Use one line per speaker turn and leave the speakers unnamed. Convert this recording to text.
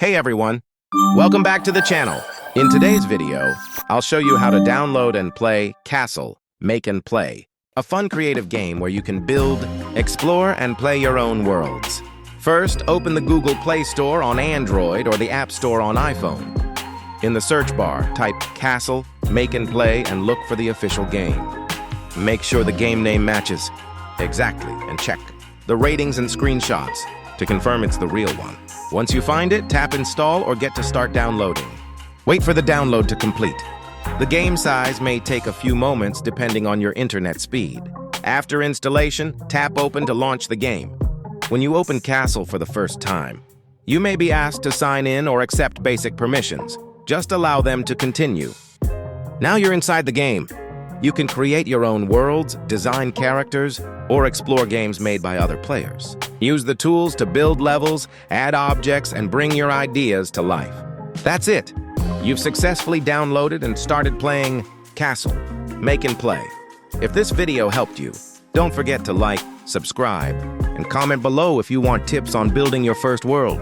Hey everyone, welcome back to the channel. In today's video, I'll show you how to download and play Castle, Make and Play, a fun creative game where you can build, explore, and play your own worlds. First, open the Google Play Store on Android or the App Store on iPhone. In the search bar, type Castle, Make and Play, and look for the official game. Make sure the game name matches exactly and check the ratings and screenshots to confirm it's the real one. Once you find it, tap Install or get to start downloading. Wait for the download to complete. The game size may take a few moments depending on your internet speed. After installation, tap Open to launch the game. When you open Castle for the first time, you may be asked to sign in or accept basic permissions. Just allow them to continue. Now you're inside the game. You can create your own worlds, design characters, or explore games made by other players. Use the tools to build levels, add objects, and bring your ideas to life. That's it. You've successfully downloaded and started playing Castle, Make and Play. If this video helped you, don't forget to like, subscribe, and comment below if you want tips on building your first world.